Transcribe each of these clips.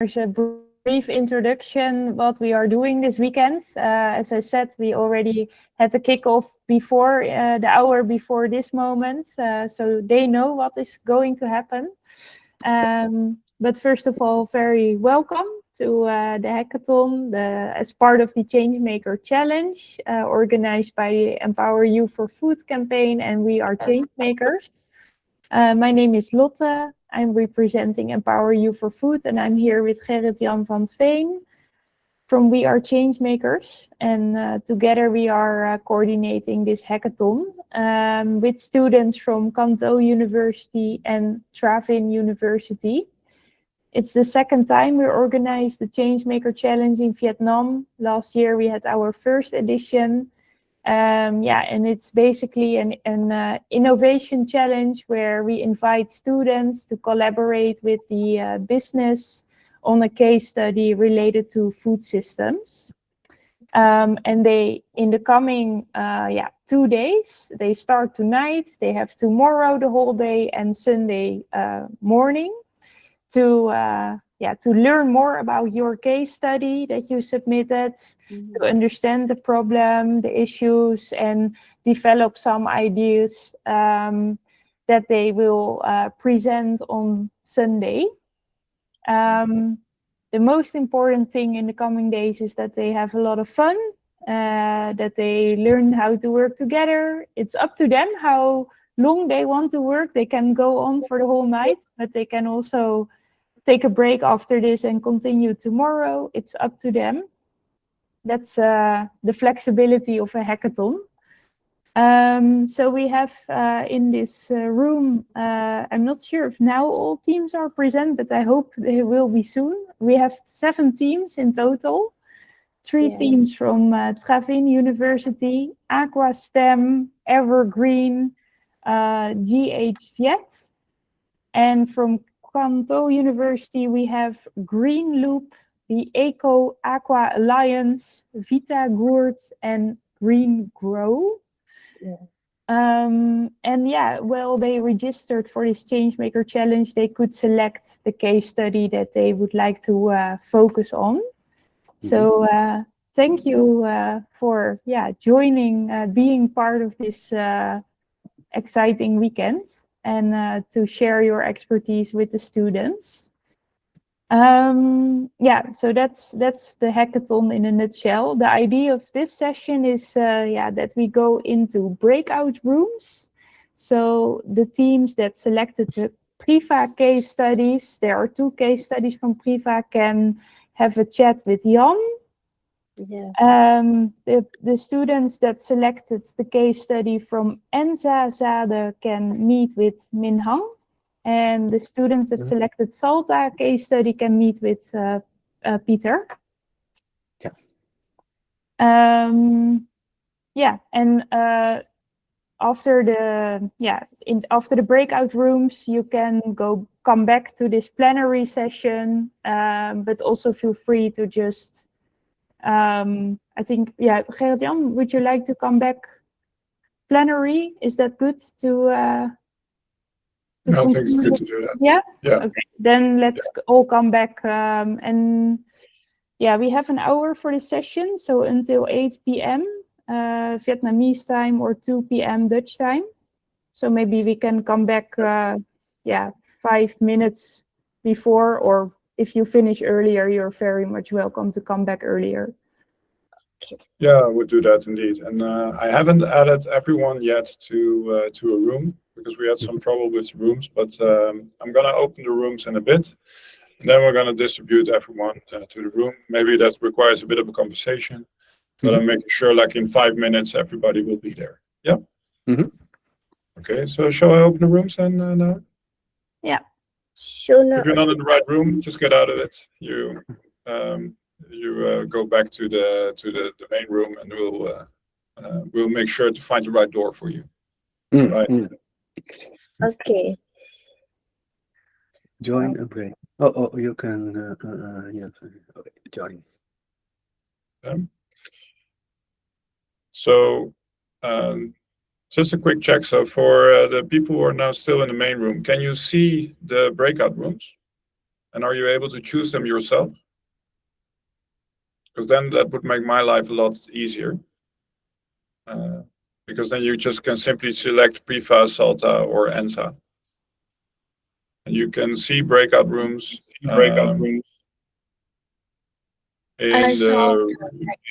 There's a brief introduction what we are doing this weekend. As I said, we already had the kickoff before the hour before this moment, so they know what is going to happen. But first of all, very welcome to the hackathon as part of the Changemaker Challenge organized by the Empower You for Food campaign, and we are Changemakers. My name is Lotte. I'm representing Empower You for Food, and I'm here with Gerrit-Jan van Veen from We Are Changemakers. And together we are coordinating this hackathon with students from Canto University and Travin University. It's the second time we organized the Changemaker Challenge in Vietnam. Last year we had our first edition. And it's basically an innovation challenge where we invite students to collaborate with the business on a case study related to food systems. And they, in the coming 2 days, they start tonight, they have tomorrow the whole day and Sunday morning to learn more about your case study that you submitted, to understand the problem, the issues, and develop some ideas that they will present on Sunday. The most important thing in the coming days is that they have a lot of fun, that they learn how to work together. It's up to them how long they want to work. They can go on for the whole night, but they can also take a break after this and continue tomorrow. It's up to them. That's the flexibility of a hackathon. So we have in this room, I'm not sure if now all teams are present, but I hope they will be soon. We have 7 teams in total. 3 teams from Travin University, Aqua STEM, Evergreen, GH Viet, and from Canto University, we have Green Loop, the Eco Aqua Alliance, Vita Gourd, and Green Grow. They registered for this Changemaker Challenge. They could select the case study that they would like to focus on. So thank you for joining, being part of this exciting weekend, and to share your expertise with the students. So that's the hackathon in a nutshell. The idea of this session is that we go into breakout rooms. So the teams that selected the Priva case studies, there are 2 case studies from Priva, can have a chat with Jan. The students that selected the case study from Enza Zade can meet with Min Hang, and the students that selected Salta case study can meet with Peter. After the breakout rooms, you can come back to this plenary session, but also feel free to just I think, Gerrit-Jan, would you like to come back plenary? Is that good to I think it's good to do that. Yeah? Okay, then let's all come back. We have an hour for the session, so until 8 p.m. Vietnamese time or 2 p.m. Dutch time. So maybe we can come back 5 minutes before, or if you finish earlier, you're very much welcome to come back earlier. Yeah, I would do that indeed. And I haven't added everyone yet to a room because we had some trouble with rooms, but I'm going to open the rooms in a bit. And then we're going to distribute everyone to the room. Maybe that requires a bit of a conversation, but I'm making sure like in 5 minutes, everybody will be there. Yeah? Okay, so shall I open the rooms then now? Yeah. Sure. If you're not in the right room, just get out of it. You go back to the main room, and we'll make sure to find the right door for you. Right. Okay. Join a break. Oh, you can. Okay, join. So, just a quick check. So, for the people who are now still in the main room, can you see the breakout rooms? And are you able to choose them yourself? Because then that would make my life a lot easier. Because then you just can simply select Priva, Salta, or Ensa. And you can see breakout rooms. I saw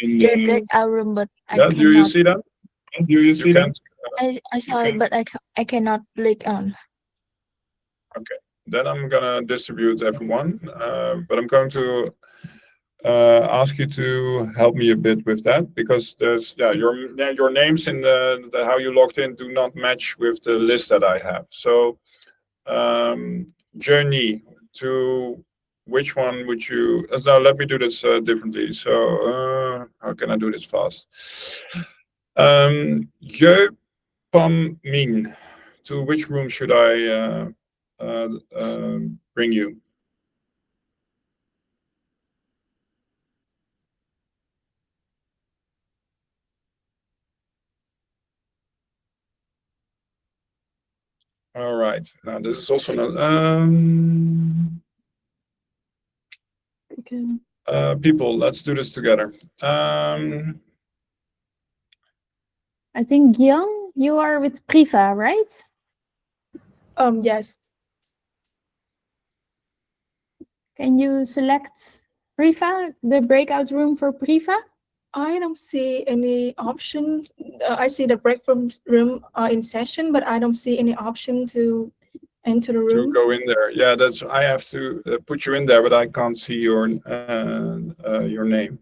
your breakout room, but I cannot. Do you see them? You can't. I saw it, but I cannot click on. Okay, then I'm gonna distribute everyone, but I'm going to ask you to help me a bit with that, because there's your names in the how you logged in do not match with the list that I have. So journey to which one would you? Now let me do this differently. So how can I do this fast? Jeu Pam Min, to which room should I bring you? All right. Now this is also not people. Let's do this together. I think Gian, you are with Priva, right? Yes. Can you select Priva, the breakout room for Priva? I don't see any option. I see the break room in session, but I don't see any option to enter the room. To go in there. Yeah, that's. I have to put you in there, but I can't see your name.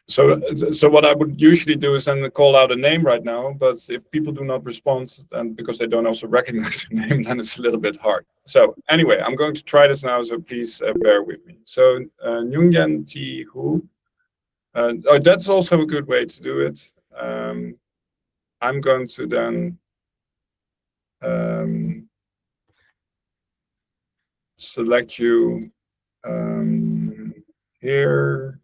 So what I would usually do is then call out a name right now, but if people do not respond, and because they don't also recognize the name, then it's a little bit hard. So anyway, I'm going to try this now, so please bear with me. So Nyungyen T Hu, that's also a good way to do it. I'm going to then select you here.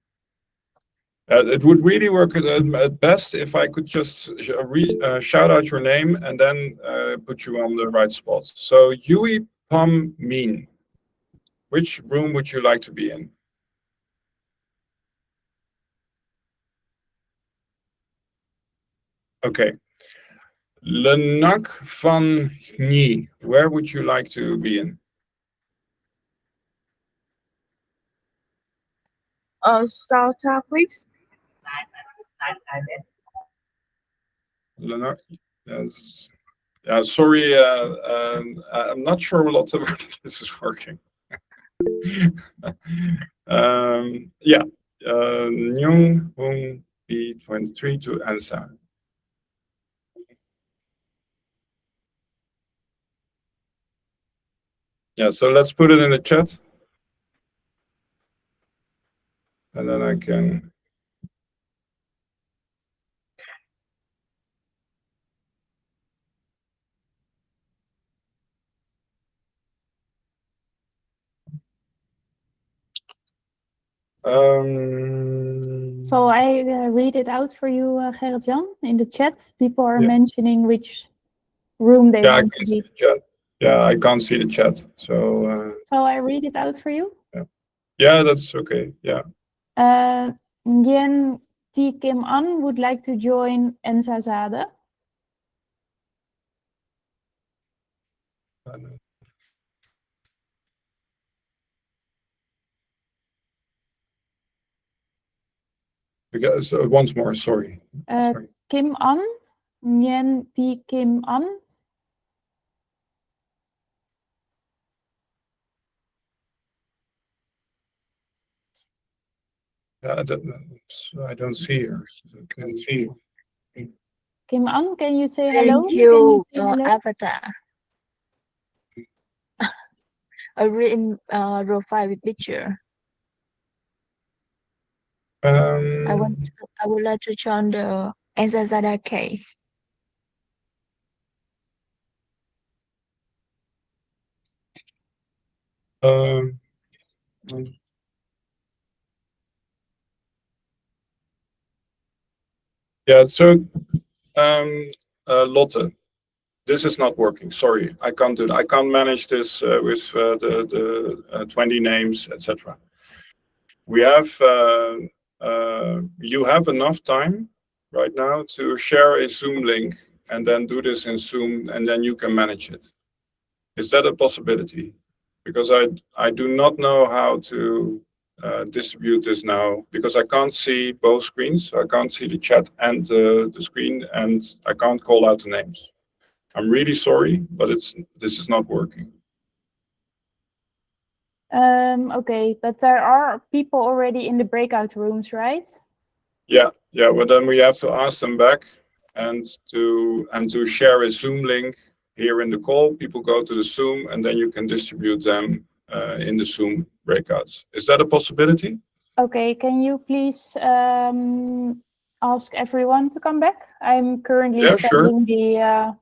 It would really work at best if I could just shout out your name and then put you on the right spot. So Yui Pam Min, which room would you like to be in? Okay. Lenak van Nhi, where would you like to be in? Salta, please. Lenak, yes. Yeah, sorry, I'm not sure a lot of this is working. Yeah, Nyung Hung B23 to Ansa. Yeah, so let's put it in the chat. And then I can. So I read it out for you, Gerrit-Jan, in the chat. People are mentioning which room they want to be. Yeah, I can't see the chat. So I read it out for you? Yeah, that's okay. Yeah. Nguyen T. Kim An would like to join Ensa Zade. Because once more, sorry. Kim An, Nguyen T. Kim An. I don't see her. I can't see you. Kim An, can you say hello? Thank you, Avatar. I read in row 5 with picture. I would like to join the Ensa Zade case. Yeah, so Lotte, this is not working. Sorry, I can't do that. I can't manage this with the 20 names, etc. We have, you have enough time right now to share a Zoom link and then do this in Zoom, and then you can manage it. Is that a possibility? Because I do not know how to distribute this now, because I can't see both screens. So I can't see the chat and the screen, and I can't call out the names. I'm really sorry, but this is not working. Okay, but there are people already in the breakout rooms, right? Yeah. Well, then we have to ask them back and to share a Zoom link here in the call. People go to the Zoom, and then you can distribute them in the Zoom breakouts. Is that a possibility? Okay, can you please ask everyone to come back? I'm currently starting the.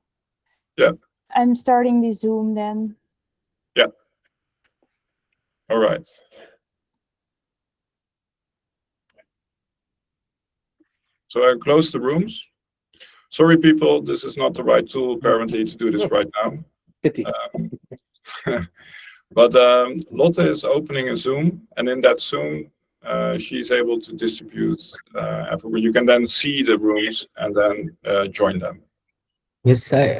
I'm starting the Zoom then. Yeah. All right. So I close the rooms. Sorry, people, this is not the right tool apparently to do this right now. Pity. But Lotte is opening a Zoom, and in that Zoom, she's able to distribute everywhere. You can then see the rooms and then join them. Yes, sir.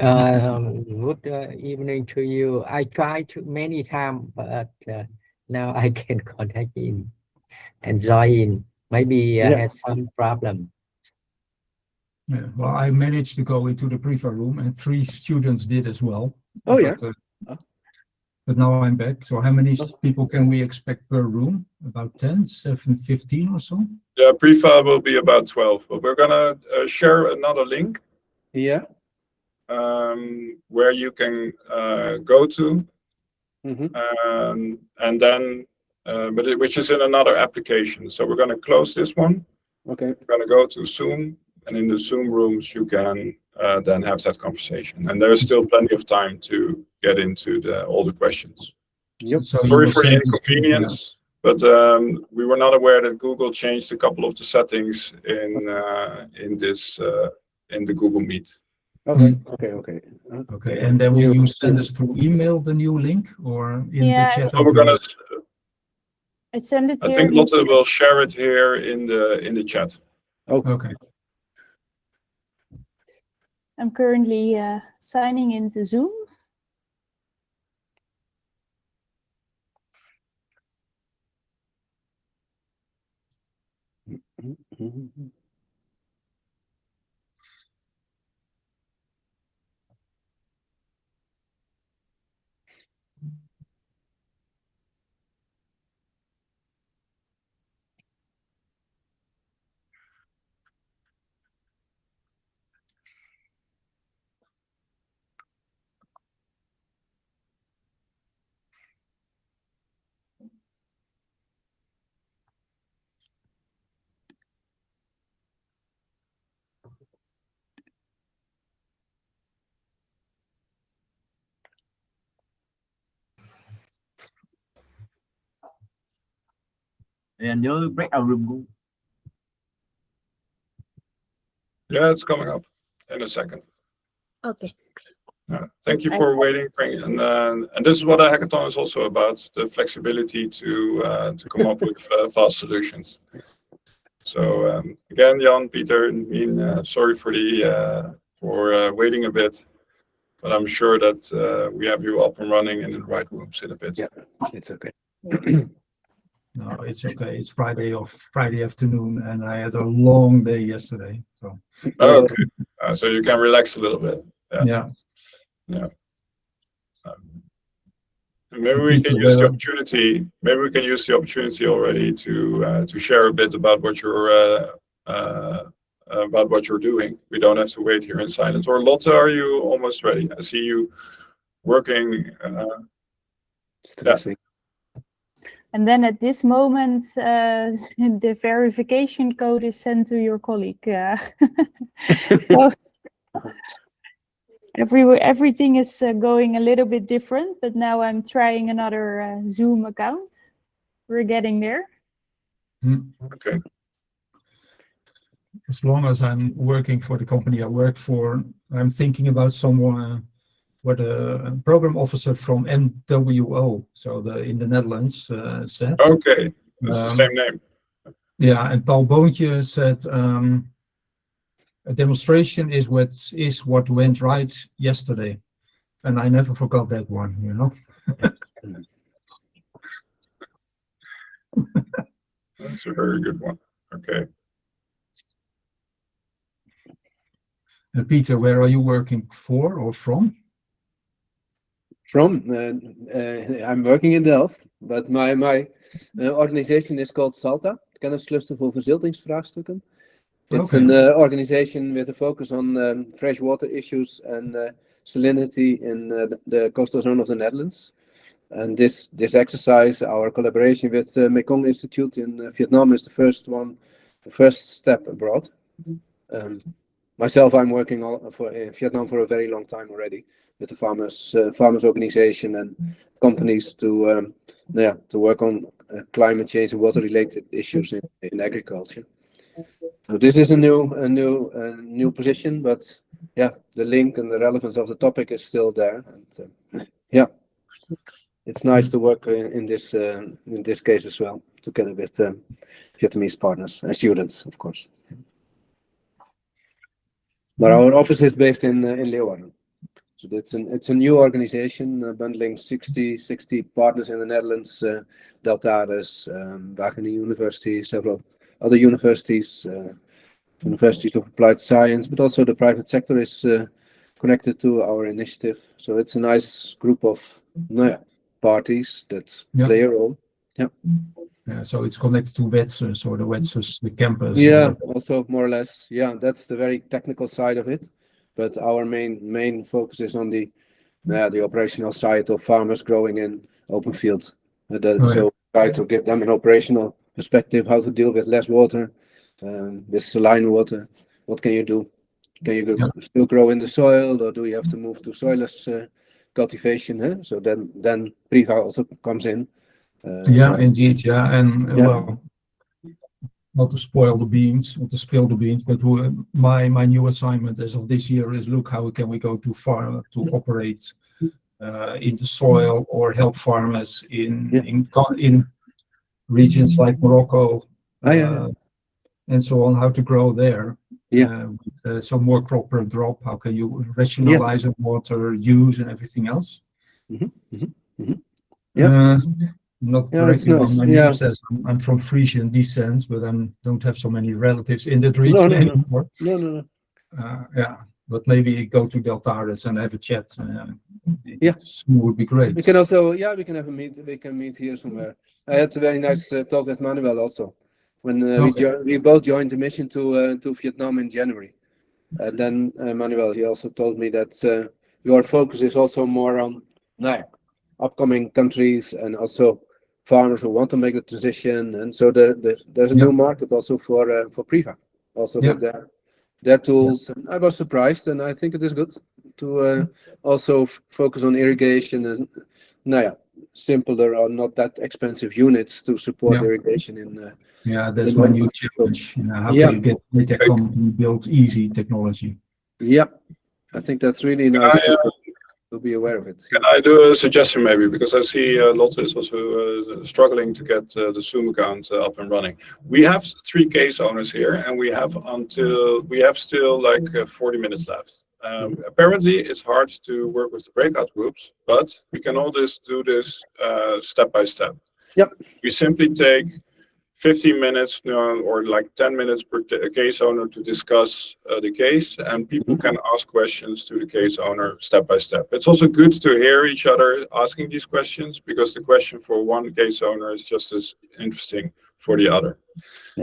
Good evening to you. I tried to many times, but now I can contact in and join in. Maybe I had some problem. Yeah, well, I managed to go into the prefab room, and 3 students did as well. Oh, yeah. But now I'm back. So how many people can we expect per room? About 10, 7, 15 or so? Yeah, prefab will be about 12, but we're gonna share another link. Yeah. Where you can go to, and then, which is in another application. So we're gonna close this one. Okay. We're gonna go to Zoom, and in the Zoom rooms you can then have that conversation. And there's still plenty of time to get into all the questions. Yep. So sorry for the inconvenience, but we were not aware that Google changed a couple of the settings in the Google Meet. Okay. Okay, and then will you send us through email the new link or in the chat? So we're gonna. I send it. I think Lotte will share it here in the chat. Okay. I'm currently signing into Zoom. And nhớ breakout room. Yeah, it's coming up in a second. Okay. Thank you for waiting, Frank. And this is what a hackathon is also about: the flexibility to come up with fast solutions. So again, Jan, Peter, sorry for waiting a bit, but I'm sure that we have you up and running in the right rooms in a bit. Yeah, it's okay. No, it's okay. It's Friday afternoon, and I had a long day yesterday. So. Okay. So you can relax a little bit. Yeah. Maybe we can use the opportunity. Maybe we can use the opportunity already to share a bit about what you're doing. We don't have to wait here in silence. Or Lotte, are you almost ready? I see you working. And then at this moment, the verification code is sent to your colleague. So everything is going a little bit different, but now I'm trying another Zoom account. We're getting there. Okay. As long as I'm working for the company I work for, I'm thinking about some what a program officer from NWO, so in the Netherlands, said. Okay, it's the same name. Yeah, and Paul Boontje said, a demonstration is what went right yesterday. And I never forgot that one, you know. That's a very good one. Okay. Peter, where are you working for or from? I'm working in Delft, but my organization is called SALTA, Kenniscluster voor Verziltingsvraagstukken. It's an organization with a focus on freshwater issues and salinity in the coastal zone of the Netherlands. And this exercise, our collaboration with the Mekong Institute in Vietnam, is the first step abroad. Myself, I'm working in Vietnam for a very long time already with the farmers organization and companies to work on climate change and water related issues in agriculture. So this is a new position, but yeah, the link and the relevance of the topic is still there. And yeah, it's nice to work in this case as well, together with Vietnamese partners and students, of course. But our office is based in Leeuwarden. So it's a new organization bundling 60 partners in the Netherlands, Deltares, Wageningen University, several other universities, universities of applied science, but also the private sector is connected to our initiative. So it's a nice group of parties that play a role. Yeah. Yeah, so it's connected to Wetsus or the Wetsus, the campus. Yeah, also more or less. Yeah, that's the very technical side of it. But our main focus is on the operational side of farmers growing in open fields. So try to give them an operational perspective, how to deal with less water, with saline water. What can you do? Can you still grow in the soil, or do you have to move to soilless cultivation? So then Priva also comes in. Indeed, yeah, and well, not to spoil the beans, not to spill the beans, but my new assignment as of this year is look how can we go to farm to operate in the soil or help farmers in regions like Morocco and so on, how to grow there. Some more proper drop. How can you rationalize the water use and everything else? Not directly on my name says I'm from Frisian descent, but I don't have so many relatives in that region anymore. No. But maybe go to Deltares and have a chat. Would be great. We can also, we can have a meet. We can meet here somewhere. I had a very nice talk with Manuel also, when we both joined the mission to Vietnam in January. And then Manuel, he also told me that your focus is also more on upcoming countries and also farmers who want to make the transition, and so there's a new market also for Priva, also with their tools. And I was surprised, and I think it is good to also focus on irrigation and simpler or not that expensive units to support irrigation in. That's my new challenge. How can you get the company build easy technology? Yeah, I think that's really nice. To be aware of it. Can I do a suggestion maybe, because I see Lotte is also struggling to get the Zoom account up and running. We have 3 case owners here, and we have still like 40 minutes left. Apparently it's hard to work with the breakout groups, but we can all do this step by step. We simply take 15 minutes or like 10 minutes per case owner to discuss the case, and people can ask questions to the case owner step by step. It's also good to hear each other asking these questions, because the question for one case owner is just as interesting for the other.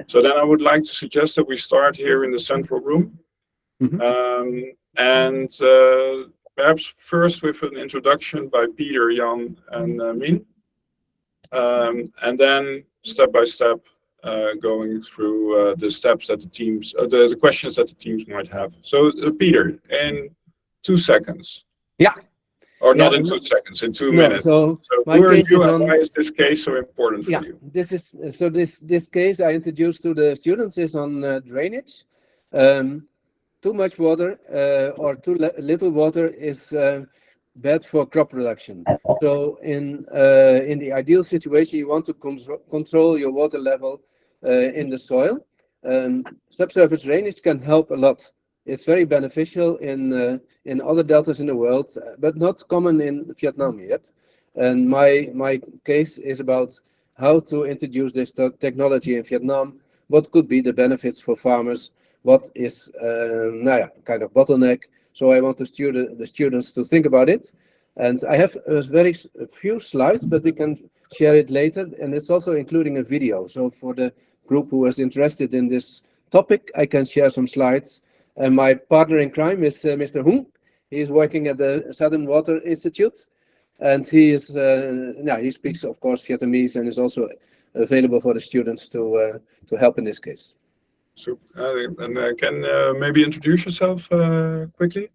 So then I would like to suggest that we start here in the central room. And perhaps first with an introduction by Peter, Jan, and Min. And then step by step, going through the steps that the teams, the questions that the teams might have. So, Peter, in 2 seconds. Or not in 2 seconds, in 2 minutes. So who are you, and why is this case so important for you? This case I introduced to the students is on drainage. Too much water or too little water is bad for crop production. So in the ideal situation, you want to control your water level in the soil. Subsurface drainage can help a lot. It's very beneficial in other deltas in the world, but not common in Vietnam yet. And my case is about how to introduce this technology in Vietnam. What could be the benefits for farmers? What is kind of bottleneck? So I want the students to think about it. And I have a few slides, but we can share it later. And it's also including a video. So for the group who is interested in this topic, I can share some slides. And my partner in crime is Mr. Hung. He is working at the Southern Water Institute. And he is, he speaks, of course, Vietnamese and is also available for the students to help in this case. Super. And can maybe introduce yourself quickly?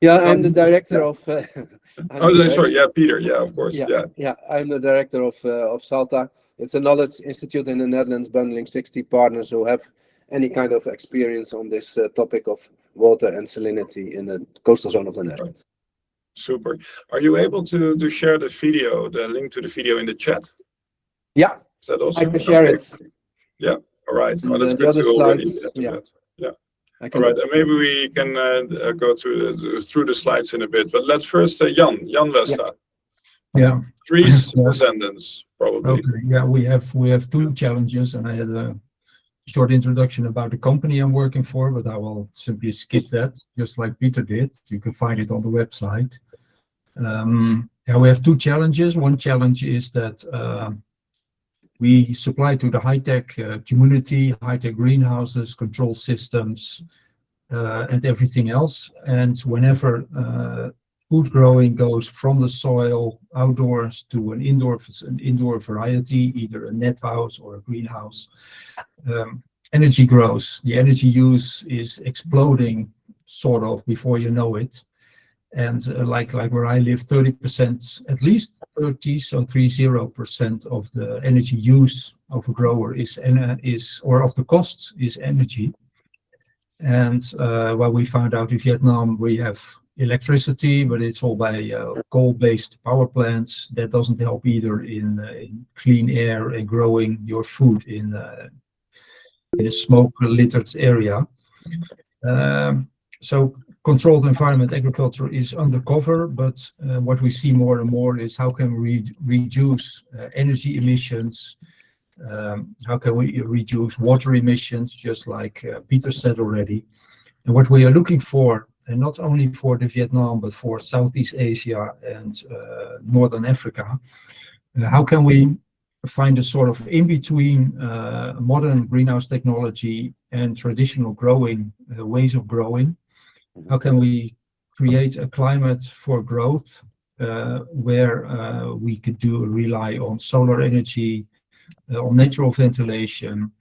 Yeah, I'm the director of. Sorry. Yeah, Peter. Yeah, of course. Yeah. I'm the director of SALTA. It's a knowledge institute in the Netherlands, bundling 60 partners who have any kind of experience on this topic of water and salinity in the coastal zone of the Netherlands. Super. Are you able to share the video, the link to the video in the chat? Yeah. Is that also? I can share it. Yeah. All right. And well, that's good to already. Yeah. All right. And maybe we can go through the slides in a bit. But let's first Jan Westa. Yeah. Trees descendants, probably. Okay. Yeah, we have two challenges, and I had a short introduction about the company I'm working for, but I will simply skip that, just like Peter did. You can find it on the website. We have two challenges. One challenge is that we supply to the high-tech community, high-tech greenhouses, control systems, and everything else. And whenever food growing goes from the soil outdoors to an indoor variety, either a net house or a greenhouse, energy grows. The energy use is exploding sort of before you know it. And like where I live, 30%, at least 30% of the energy use of a grower or of the cost is energy. And what we found out in Vietnam, we have electricity, but it's all by coal-based power plants. That doesn't help either in clean air and growing your food in a smoke-littered area. So controlled environment agriculture is undercover, but what we see more and more is how can we reduce energy emissions, how can we reduce water emissions, just like Peter said already. And what we are looking for, and not only for the Vietnam, but for Southeast Asia and Northern Africa, how can we find a sort of in-between modern greenhouse technology and traditional growing ways of growing? How can we create a climate for growth where we could rely on solar energy, on natural ventilation,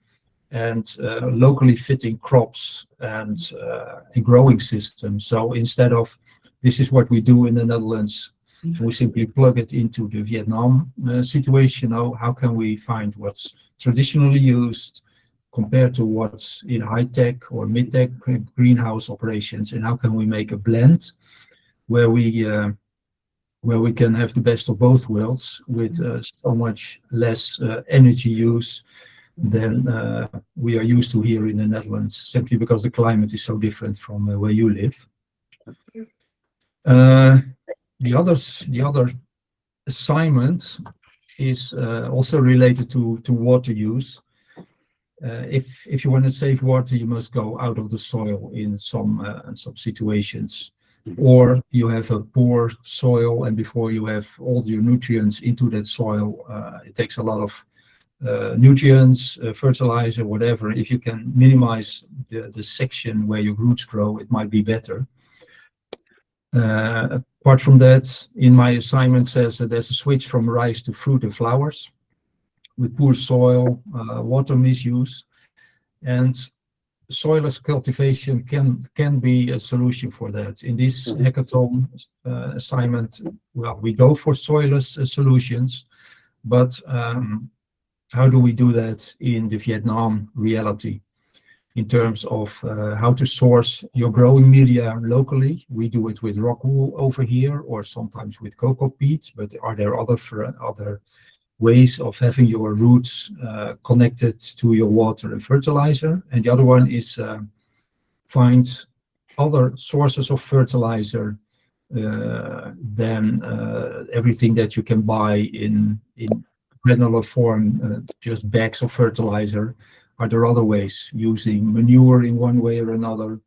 and locally fitting crops and growing systems? So instead of this is what we do in the Netherlands, we simply plug it into the Vietnam situation. How can we find what's traditionally used compared to what's in high-tech or mid-tech greenhouse operations, and how can we make a blend where we can have the best of both worlds with so much less energy use than we are used to here in the Netherlands, simply because the climate is so different from where you live. The other assignment is also related to water use. If you want to save water, you must go out of the soil in some situations, or you have a poor soil, and before you have all your nutrients into that soil, it takes a lot of nutrients, fertilizer, whatever. If you can minimize the section where your roots grow, it might be better. Apart from that, in my assignment says that there's a switch from rice to fruit and flowers with poor soil, water misuse, and soilless cultivation can be a solution for that. In this hackathon assignment, well, we go for soilless solutions, but how do we do that in the Vietnam reality? in terms of how to source your growing media locally. We do it with rock wool over here, or sometimes with cocoa peat, but are there other ways of having your roots connected to your water and fertilizer? And the other one is find other sources of fertilizer than everything that you can buy in granular form, just bags of fertilizer. Are there other ways, using manure in one way or another,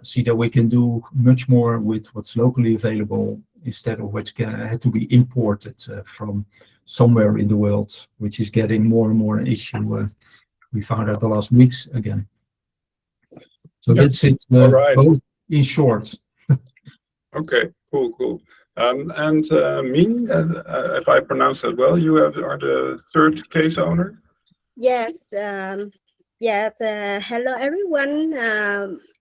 see that we can do much more with what's locally available instead of what had to be imported from somewhere in the world, which is getting more and more an issue. We found out the last weeks again. So that's it, both in short. Okay, cool. And Min, if I pronounce that well, you are the third case owner? Yes. Hello everyone.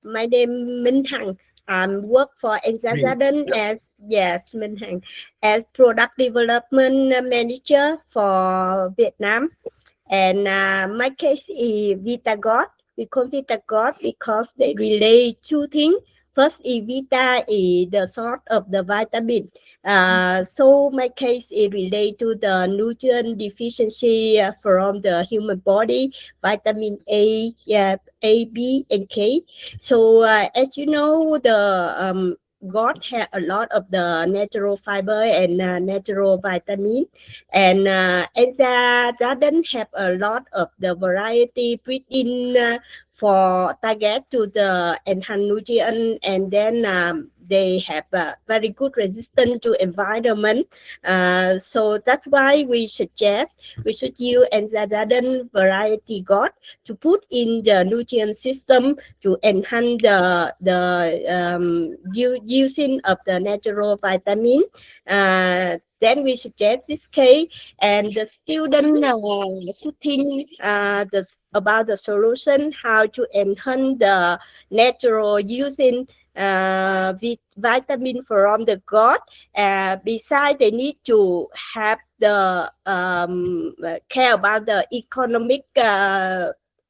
My name Minh Hằng. I work for Enzazaden Minh Hằng, as product development manager for Vietnam. And my case is Vita-God. We call Vita-God because they relate two things. First is Vita is the source of the vitamin. So my case is related to the nutrient deficiency from the human body, vitamin A, B, and K. So as you know, the God has a lot of the natural fiber and natural vitamin, and Enzazaden have a lot of the variety within for target to the enhanced nutrient, and then they have very good resistance to environment. So that's why we suggest we should use Enzazaden variety God to put in the nutrient system to enhance the using of the natural vitamin. Then we suggest this case, and the student should think about the solution, how to enhance the natural using vitamin from the God. Besides, they need to have the care about the economic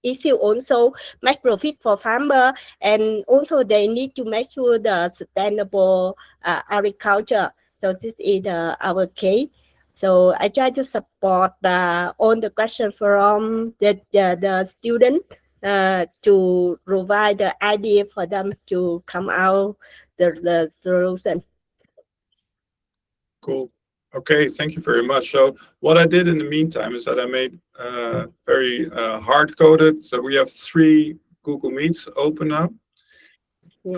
issue, also make profit for farmer, and also they need to make sure the sustainable agriculture. So this is our case. So I try to support all the questions from the student to provide the idea for them to come out the solution. Cool. Okay, thank you very much. So what I did in the meantime is that I made very hard-coded. So we have 3 Google Meets open now.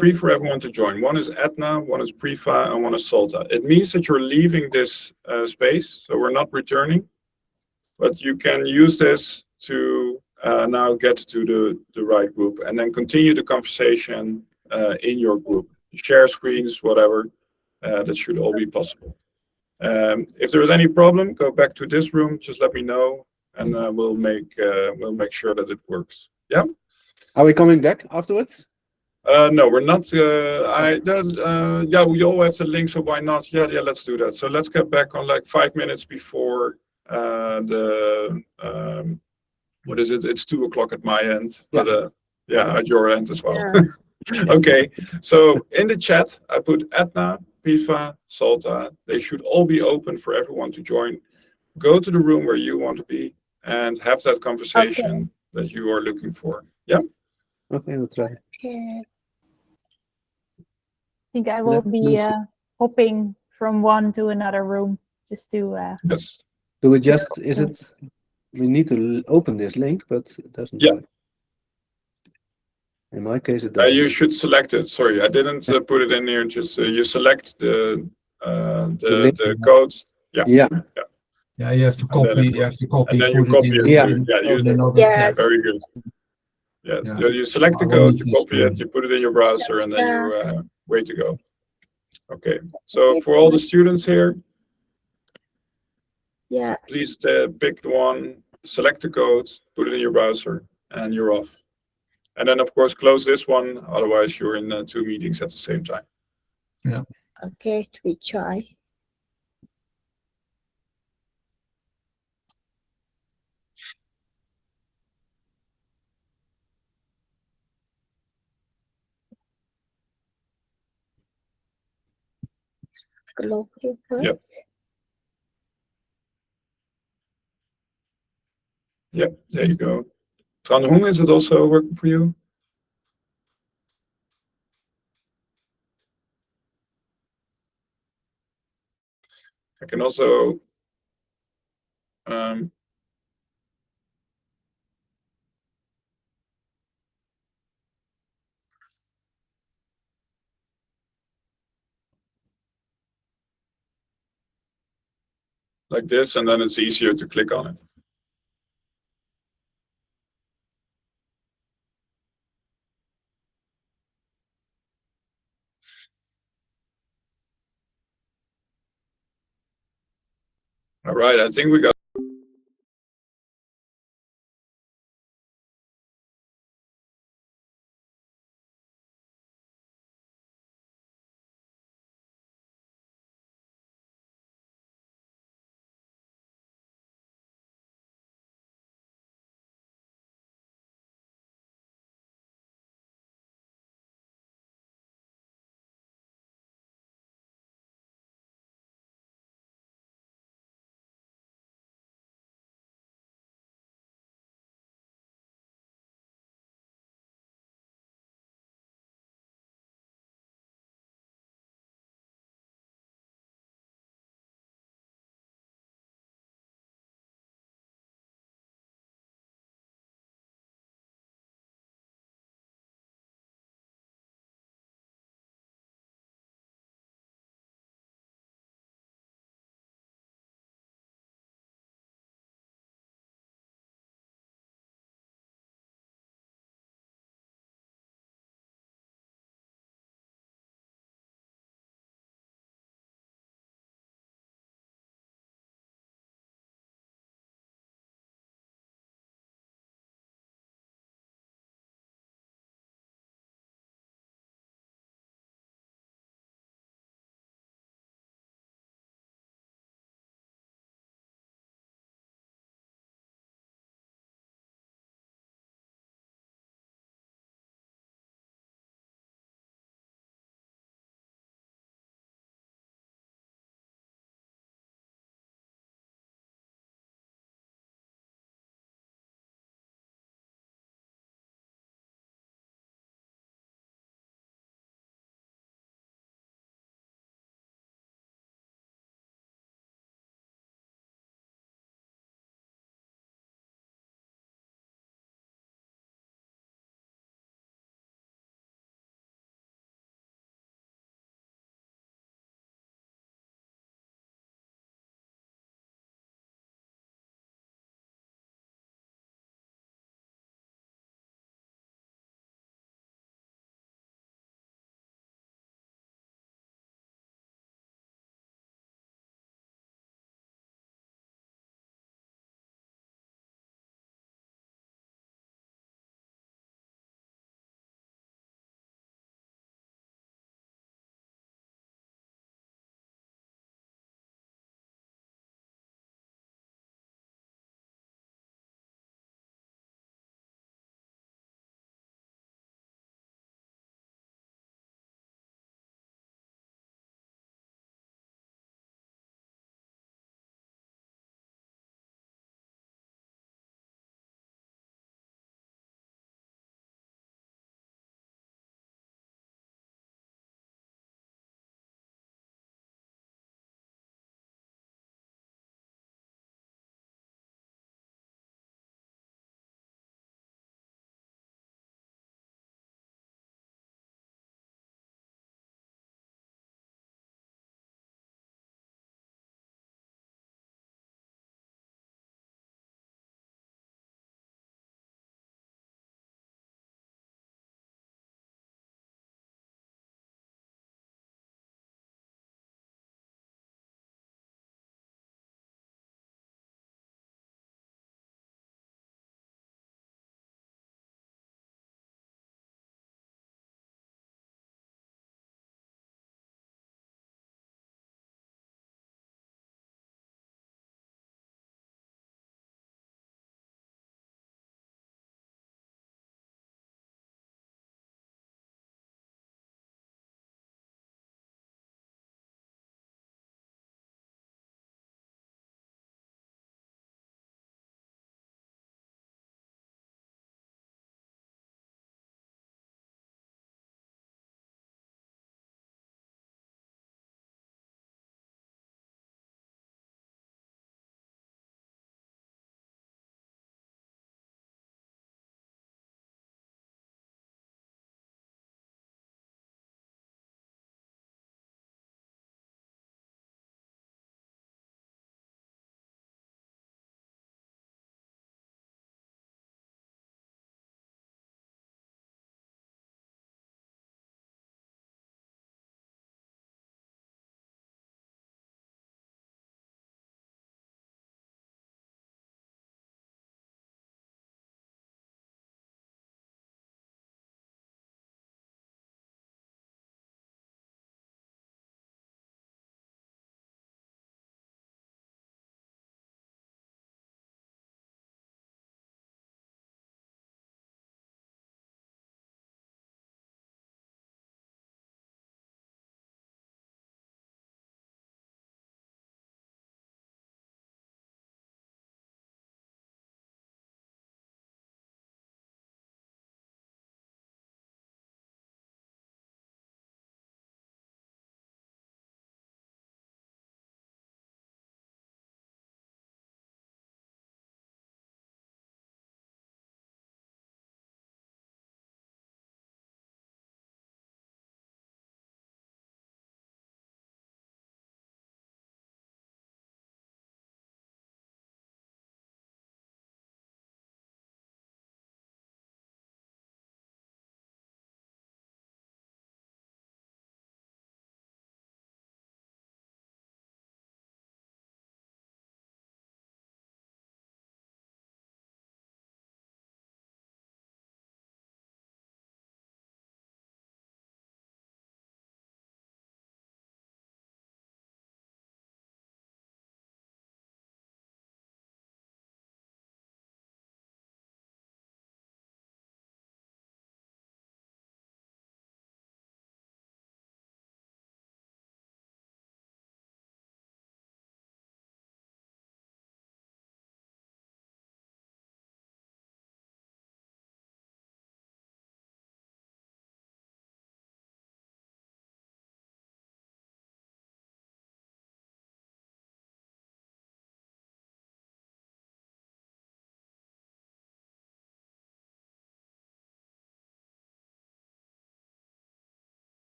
3 for everyone to join. One is Etna, one is Prifa, and one is Salta. It means that you're leaving this space, so we're not returning, but you can use this to now get to the right group and then continue the conversation in your group. Share screens, whatever, that should all be possible. If there is any problem, go back to this room, just let me know, and we'll make sure that it works. Yeah? Are we coming back afterwards? No, we're not. Yeah, we all have the link, so why not? Yeah, let's do that. So let's get back on like 5 minutes before what is it? It's 2 o'clock at my end, but yeah, at your end as well. Yeah. Okay, so in the chat, I put Etna, Prifa, Salta. They should all be open for everyone to join. Go to the room where you want to be and have that conversation that you are looking for. Yeah? Okay, we'll try. Okay. I think I will be hopping from one to another room just to. Yes. Do we just? Is it? We need to open this link, but it doesn't. Yeah. Work. In my case, it doesn't. You should select it. Sorry, I didn't put it in here. Just you select the code. Yeah. Yeah. Yeah, you have to copy. You have to copy. And then you copy it. Very good. Yeah. Yeah. You select the code, you copy it, you put it in your browser, and then you wait to go. Okay. So for all the students here, please pick one, select the code, put it in your browser, and you're off. And then, of course, close this one. Otherwise, you're in 2 meetings at the same time. Yeah. Okay, we try. global Yep. Yep, there you go. Tran Hung, is it also working for you? I can also like this, and then it's easier to click on it. All right, I think we got